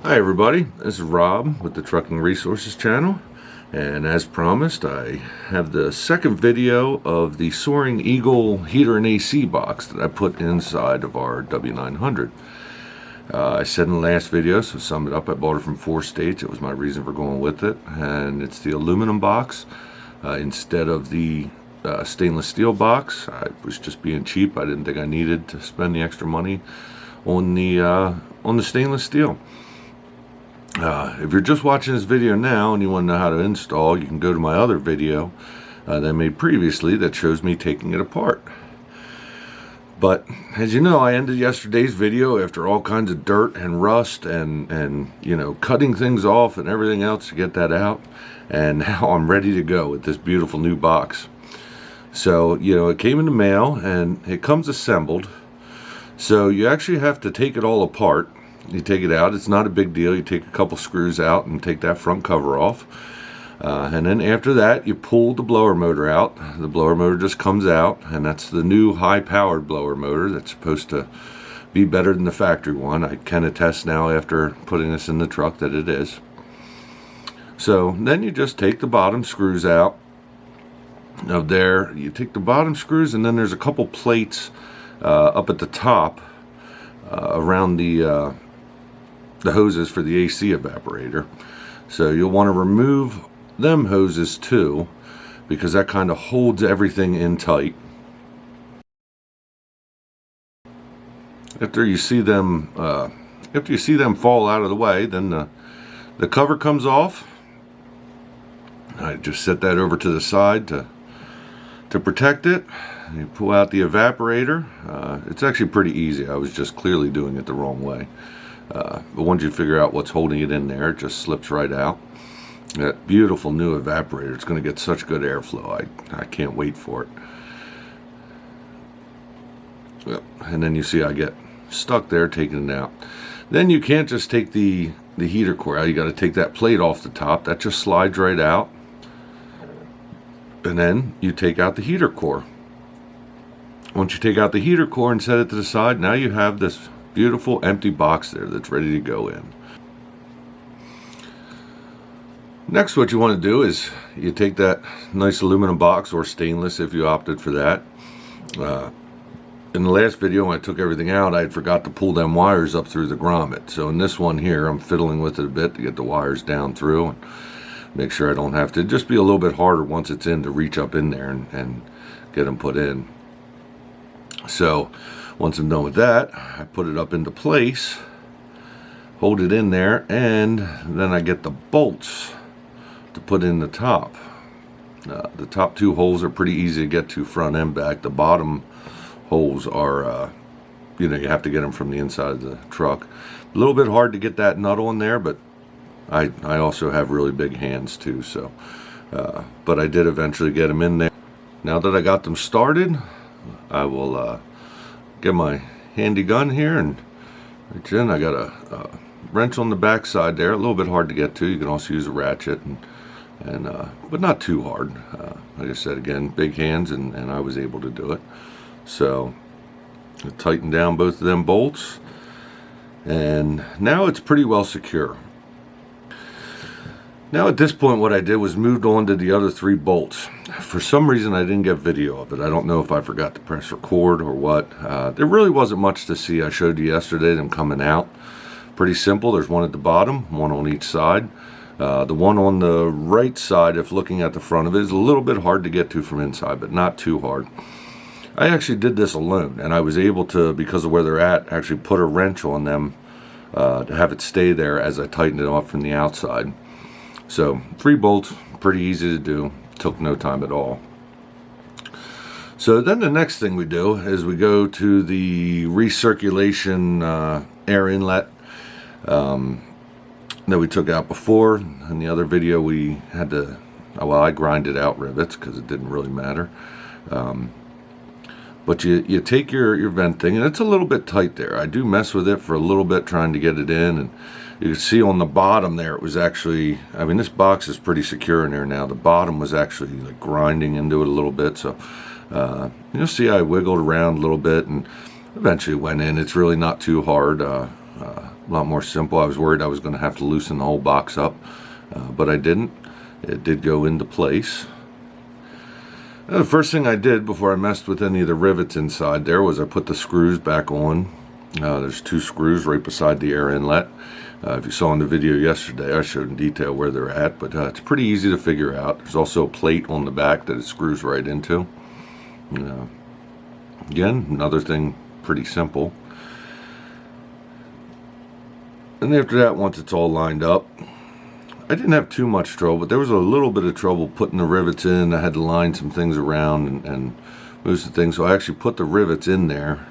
Hi everybody, this is Rob with the Trucking Resources channel, and as promised I have the second video of the Soaring Eagle Heater and AC box that I put inside of our W900. I said in the last video, so sum it up, I bought it from 4 states. It was my reason for going with it, and it's the aluminum box instead of the stainless steel box. I was just being cheap. I didn't think I needed to spend the extra money on the stainless steel. If you're just watching this video now and you want to know how to install, you can go to my other video that I made previously that shows me taking it apart. But as you know, I ended yesterday's video after all kinds of dirt and rust and you know, cutting things off and everything else to get that out, and now I'm ready to go with this beautiful new box. So, you know, it came in the mail and it comes assembled, so you actually have to take it all apart. You take it out, it's not a big deal. You take a couple screws out and take that front cover off, and then after that you pull the blower motor out. The blower motor just comes out, and that's the new high-powered blower motor that's supposed to be better than the factory one. I can attest now after putting this in the truck that it is. So then you just take the bottom screws out of there. You take the bottom screws, and then there's a couple plates up at the top around the hoses for the AC evaporator. So you'll want to remove them hoses too, because that kind of holds everything in tight. After you see them fall out of the way, then the cover comes off. I just set that over to the side to protect it. You pull out the evaporator. It's actually pretty easy. I was just clearly doing it the wrong way. But once you figure out what's holding it in there, it just slips right out. That beautiful new evaporator, it's going to get such good airflow. I can't wait for it. Well, and then you see I get stuck there taking it out. Then you can't just take the heater core out. You got to take that plate off the top. That just slides right out. And then you take out the heater core. Once you take out the heater core and set it to the side, now you have this beautiful empty box there that's ready to go in. Next, what you want to do is you take that nice aluminum box, or stainless if you opted for that. In the last video when I took everything out, I had forgot to pull them wires up through the grommet. So in this one here, I'm fiddling with it a bit to get the wires down through and make sure I don't have to. Just be a little bit harder once it's in to reach up in there and get them put in. So once I'm done with that, I put it up into place, hold it in there, and then I get the bolts to put in the top. The top 2 holes are pretty easy to get to, front and back. The bottom holes are, you know, you have to get them from the inside of the truck. A little bit hard to get that nut on there, but I also have really big hands too, so but I did eventually get them in there. Now that I got them started, I will get my handy gun here and reach in. I got a wrench on the back side there, a little bit hard to get to. You can also use a ratchet, but not too hard. Like I said, again, big hands, and I was able to do it. So I tighten down both of them bolts, and now it's pretty well secure. Now at this point, what I did was moved on to the other 3 bolts. For some reason I didn't get video of it. I don't know if I forgot to press record or what. There really wasn't much to see. I showed you yesterday them coming out. Pretty simple. There's one at the bottom, one on each side. The one on the right side, if looking at the front of it, is a little bit hard to get to from inside, but not too hard. I actually did this alone, and I was able to, because of where they're at, actually put a wrench on them to have it stay there as I tightened it off from the outside. So 3 bolts, pretty easy to do, took no time at all. So then the next thing we do is we go to the recirculation air inlet that we took out before. In the other video we had to, well, I grinded out rivets because it didn't really matter. But you take your vent thing, and it's a little bit tight there. I do mess with it for a little bit trying to get it in, and you can see on the bottom there, it was actually, I mean, this box is pretty secure in there now. The bottom was actually like grinding into it a little bit. So you'll see I wiggled around a little bit and eventually went in. It's really not too hard. a lot more simple. I was worried I was going to have to loosen the whole box up, but I didn't. It did go into place. The first thing I did before I messed with any of the rivets inside there was I put the screws back on. There's 2 screws right beside the air inlet. If you saw in the video yesterday, I showed in detail where they're at, but it's pretty easy to figure out. There's also a plate on the back that it screws right into. Again, another thing, pretty simple. And after that, once it's all lined up, I didn't have too much trouble, but there was a little bit of trouble putting the rivets in. I had to line some things around and move some things. So I actually put the rivets in there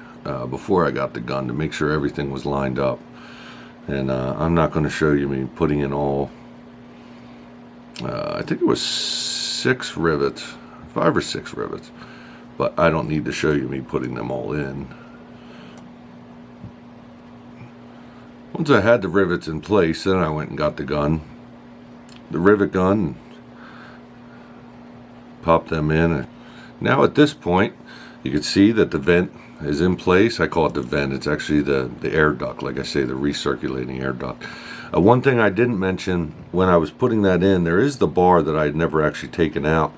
before I got the gun to make sure everything was lined up. And I'm not going to show you me putting in all, I think it was 6 rivets, 5 or 6 rivets. But I don't need to show you me putting them all in. Once I had the rivets in place, then I went and got the gun. The rivet gun, pop them in. Now at this point, you can see that the vent is in place. I call it the vent. It's actually the air duct, like I say, the recirculating air duct. One thing I didn't mention when I was putting that in, there is the bar that I had never actually taken out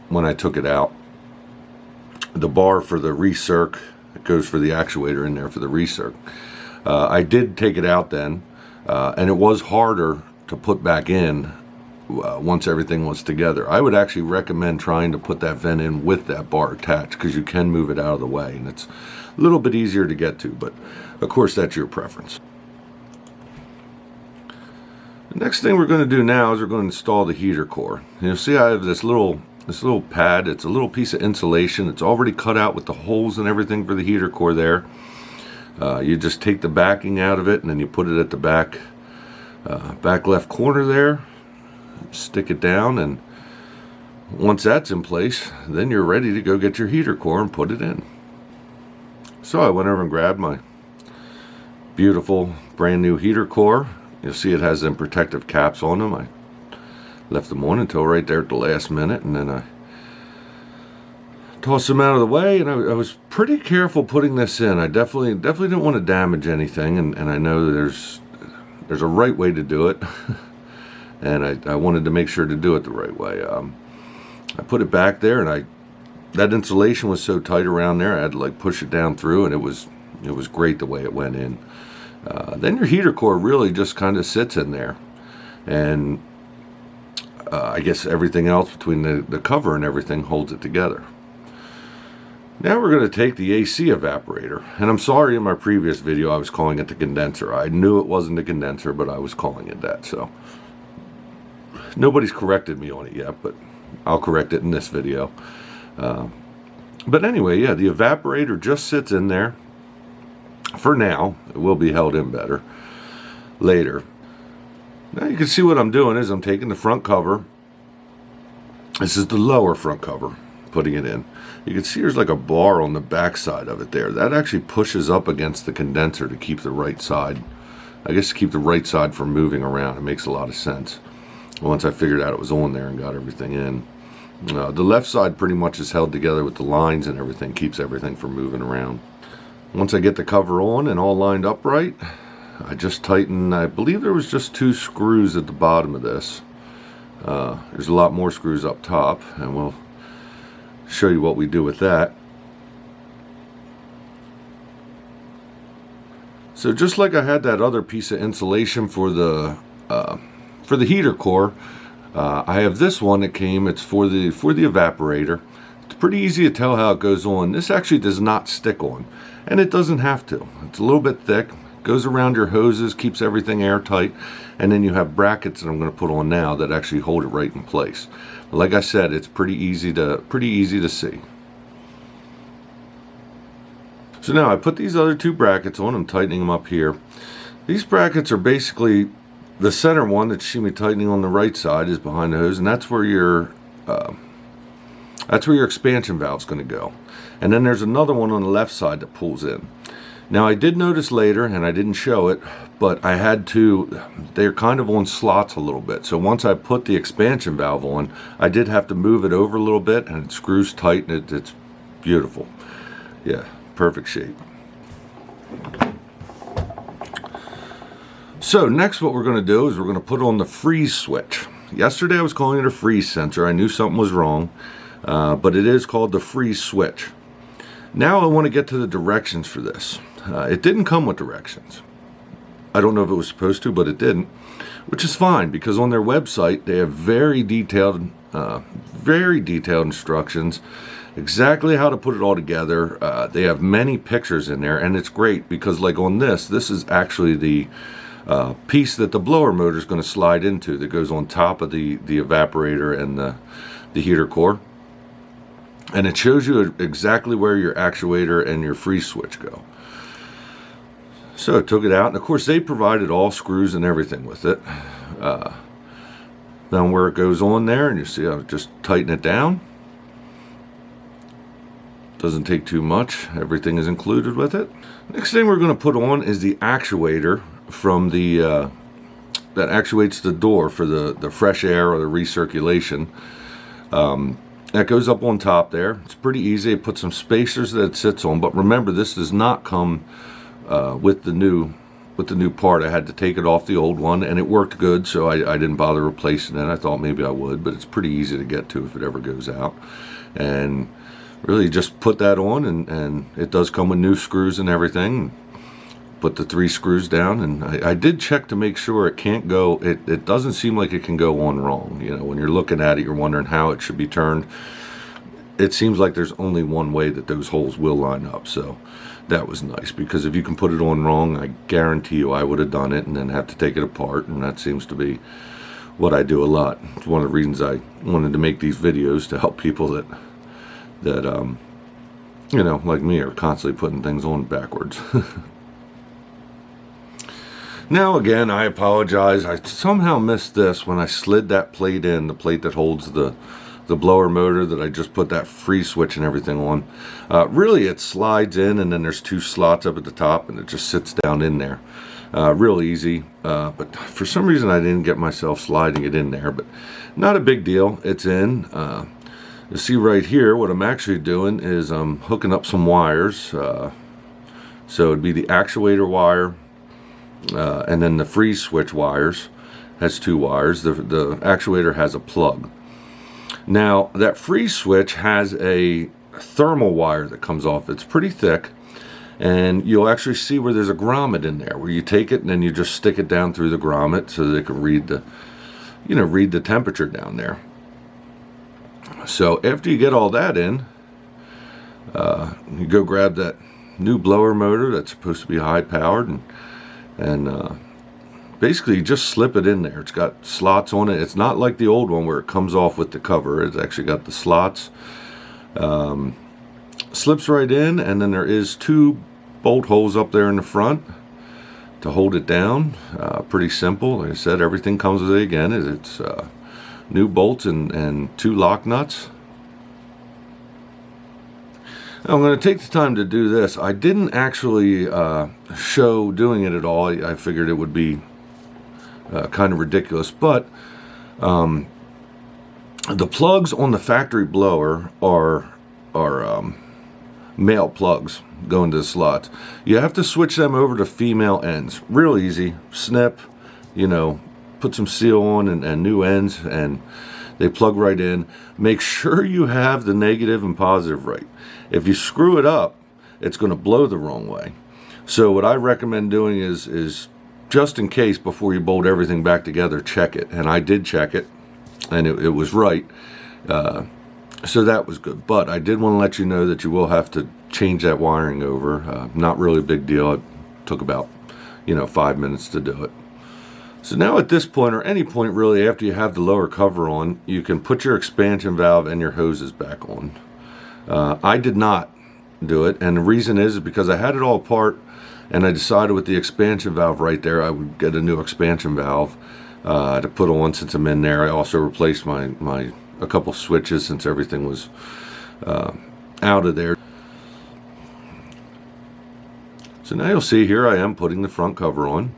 when I took it out. The bar for the recirc, it goes for the actuator in there for the recirc. I did take it out then, and it was harder to put back in once everything was together. I would actually recommend trying to put that vent in with that bar attached, because you can move it out of the way and it's a little bit easier to get to, but of course that's your preference. The next thing we're going to do now is we're going to install the heater core. You'll see I have this little pad. It's a little piece of insulation. It's already cut out with the holes and everything for the heater core there. You just take the backing out of it and then you put it at the back left corner there, stick it down, and once that's in place, then you're ready to go get your heater core and put it in. So I went over and grabbed my beautiful brand new heater core. You'll see it has them protective caps on them. I left them on until right there at the last minute, and then I tossed them out of the way, and I was pretty careful putting this in. I definitely didn't want to damage anything, and I know that there's a right way to do it, and I wanted to make sure to do it the right way. I put it back there, and that insulation was so tight around there, I had to like push it down through, and it was great the way it went in. Then your heater core really just kind of sits in there, and I guess everything else between the cover and everything holds it together. Now we're going to take the AC evaporator, and I'm sorry in my previous video I was calling it the condenser. I knew it wasn't a condenser, but I was calling it that, so nobody's corrected me on it yet, but I'll correct it in this video. But anyway, yeah, the evaporator just sits in there for now. It will be held in better later. Now you can see what I'm doing is I'm taking the front cover. This is the lower front cover, putting it in. You can see there's like a bar on the back side of it there. That actually pushes up against the condenser to keep the right side, I guess to keep the right side from moving around. It makes a lot of sense once I figured out it was on there and got everything in. The left side pretty much is held together with the lines and everything, keeps everything from moving around. Once I get the cover on and all lined up right, I just tighten, I believe there was just 2 screws at the bottom of this. There's a lot more screws up top, and we'll show you what we do with that. So just like I had that other piece of insulation for the heater core, I have this one that came. It's for the evaporator. It's pretty easy to tell how it goes on. This actually does not stick on, and it doesn't have to. It's a little bit thick, goes around your hoses, keeps everything airtight, and then you have brackets that I'm going to put on now that actually hold it right in place. Like I said, it's pretty easy to see. So now I put these other 2 brackets on. I'm tightening them up here. These brackets are basically, the center one that you see me tightening on the right side is behind the hose, and that's where your expansion valve is going to go. And then there's another one on the left side that pulls in. Now I did notice later, and I didn't show it, but I had to, they're kind of on slots a little bit. So once I put the expansion valve on, I did have to move it over a little bit, and it screws tight, and it's beautiful. Yeah, perfect shape. So next what we're going to do is we're going to put on the freeze switch. Yesterday I was calling it a freeze sensor. I knew something was wrong, but it is called the freeze switch. Now I want to get to the directions for this. It didn't come with directions. I don't know if it was supposed to, but it didn't, which is fine because on their website they have very detailed instructions, exactly how to put it all together. They have many pictures in there, and it's great because like on this is actually the piece that the blower motor is going to slide into that goes on top of the evaporator and the heater core. And it shows you exactly where your actuator and your freeze switch go. So I took it out, and of course they provided all screws and everything with it. Then where it goes on there, and you see I just tighten it down. Doesn't take too much. Everything is included with it. Next thing we're going to put on is the actuator from the that actuates the door for the fresh air or the recirculation. That goes up on top there. It's pretty easy. It puts some spacers that it sits on, but remember this does not come with the new part. I had to take it off the old one, and it worked good, so I didn't bother replacing it. I thought maybe I would, but it's pretty easy to get to if it ever goes out. And really just put that on, and it does come with new screws and everything. Put the 3 screws down, and I did check to make sure it can't go, it doesn't seem like it can go on wrong. You know, when you're looking at it, you're wondering how it should be turned. It seems like there's only one way that those holes will line up, so that was nice, because if you can put it on wrong, I guarantee you I would have done it and then have to take it apart, and that seems to be what I do a lot. It's one of the reasons I wanted to make these videos, to help people that you know, like me, are constantly putting things on backwards. Now again, I apologize. I somehow missed this when I slid that plate in, the plate that holds the blower motor that I just put that freeze switch and everything on. Really it slides in, and then there's 2 slots up at the top, and it just sits down in there. Real easy, but for some reason I didn't get myself sliding it in there, but not a big deal. It's in. You see right here, what I'm actually doing is I'm hooking up some wires. So it'd be the actuator wire, and then the freeze switch wires has 2 wires. The actuator has a plug. Now that freeze switch has a thermal wire that comes off. It's pretty thick, and you'll actually see where there's a grommet in there, where you take it and then you just stick it down through the grommet so that it can read the temperature down there. So after you get all that in, you go grab that new blower motor that's supposed to be high powered, and basically you just slip it in there. It's got slots on it. It's not like the old one where it comes off with the cover. It's actually got the slots. Slips right in, and then there is 2 bolt holes up there in the front to hold it down. Pretty simple. Like I said, everything comes with it again. It's new bolts and 2 lock nuts. Now, I'm going to take the time to do this. I didn't actually show doing it at all. I figured it would be kind of ridiculous, but the plugs on the factory blower are male plugs going to the slots. You have to switch them over to female ends. Real easy. Snip, put some seal on and new ends, and they plug right in. Make sure you have the negative and positive right. If you screw it up, it's going to blow the wrong way. So what I recommend doing is just in case, before you bolt everything back together, check it. And I did check it, and it was right. So that was good. But I did want to let you know that you will have to change that wiring over. Not really a big deal. It took about 5 minutes to do it. So now at this point, or any point really after you have the lower cover on, you can put your expansion valve and your hoses back on. I did not do it, and the reason is because I had it all apart, and I decided with the expansion valve right there, I would get a new expansion valve to put on since I'm in there. I also replaced a couple switches since everything was out of there. So now you'll see here I am putting the front cover on.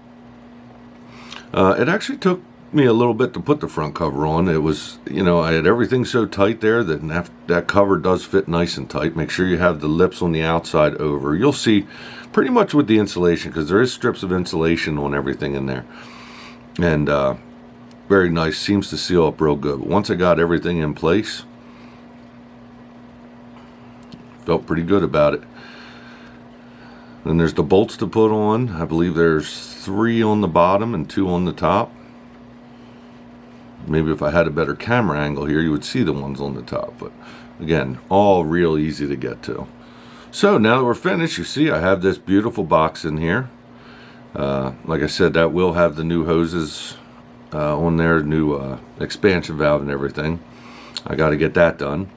It actually took me a little bit to put the front cover on. It was, I had everything so tight there that that cover does fit nice and tight. Make sure you have the lips on the outside over. You'll see pretty much with the insulation, because there is strips of insulation on everything in there. And very nice, seems to seal up real good. But once I got everything in place, felt pretty good about it. Then there's the bolts to put on. I believe there's 3 on the bottom and 2 on the top. Maybe if I had a better camera angle here, you would see the ones on the top. But again, all real easy to get to. So now that we're finished, you see I have this beautiful box in here. Like I said, that will have the new hoses on there, new expansion valve and everything. I got to get that done.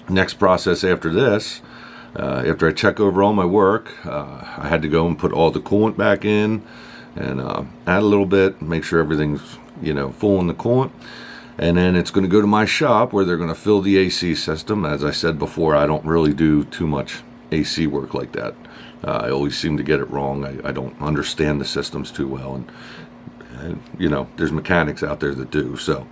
Next process after this, after I check over all my work, I had to go and put all the coolant back in and add a little bit, make sure everything's, you know, full in the coolant. And then it's going to go to my shop where they're going to fill the AC system. As I said before, I don't really do too much AC work like that. I always seem to get it wrong. I don't understand the systems too well. And you know, there's mechanics out there that do. So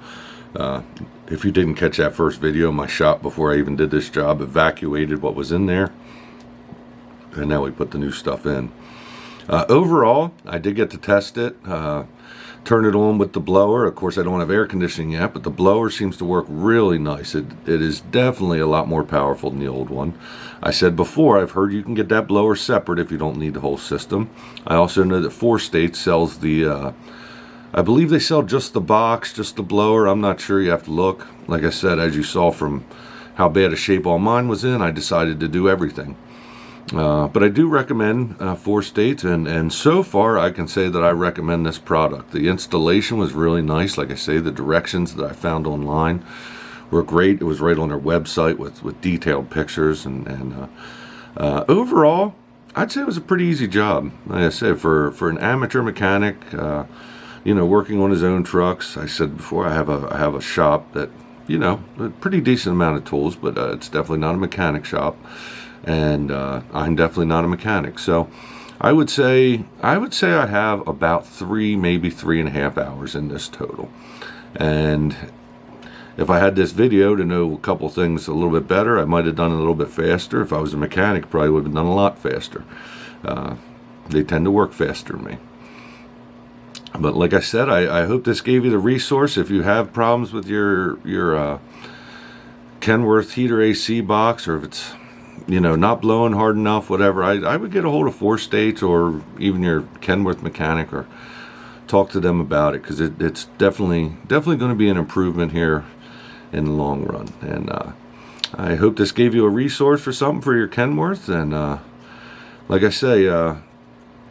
if you didn't catch that first video, my shop before I even did this job evacuated what was in there. And now we put the new stuff in. Overall, I did get to test it. Turn it on with the blower. Of course, I don't have air conditioning yet, but the blower seems to work really nice. It is definitely a lot more powerful than the old one. I said before, I've heard you can get that blower separate if you don't need the whole system. I also know that 4 States sells the, I believe they sell just the box, just the blower. I'm not sure, you have to look. Like I said, as you saw from how bad a shape all mine was in, I decided to do everything. But I do recommend 4 States, and so far I can say that I recommend this product. The installation was really nice. Like I say, the directions that I found online were great. It was right on their website with detailed pictures, and overall, I'd say it was a pretty easy job. Like I said, for an amateur mechanic, you know, working on his own trucks. I said before, I have a shop that, you know, a pretty decent amount of tools, but it's definitely not a mechanic shop. And I'm definitely not a mechanic, so I would say I have about 3, maybe 3.5 hours in this total. And if I had this video to know a couple things a little bit better, I might have done it a little bit faster. If I was a mechanic, probably would have done a lot faster. They tend to work faster than me. But like I said, I hope this gave you the resource. If you have problems with your Kenworth heater AC box, or if it's, you know, not blowing hard enough, whatever, I would get a hold of 4 States or even your Kenworth mechanic, or talk to them about it, because it's definitely going to be an improvement here in the long run. And I hope this gave you a resource for something for your Kenworth. And like I say,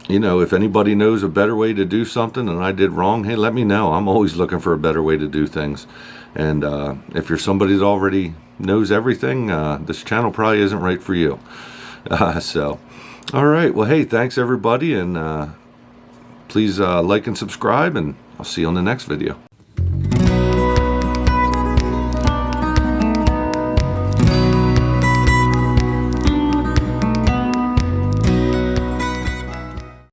you know, if anybody knows a better way to do something and I did wrong, hey, let me know. I'm always looking for a better way to do things. And if you're somebody that already knows everything, this channel probably isn't right for you. So, all right. Well, hey, thanks everybody, and please like and subscribe, and I'll see you on the next video.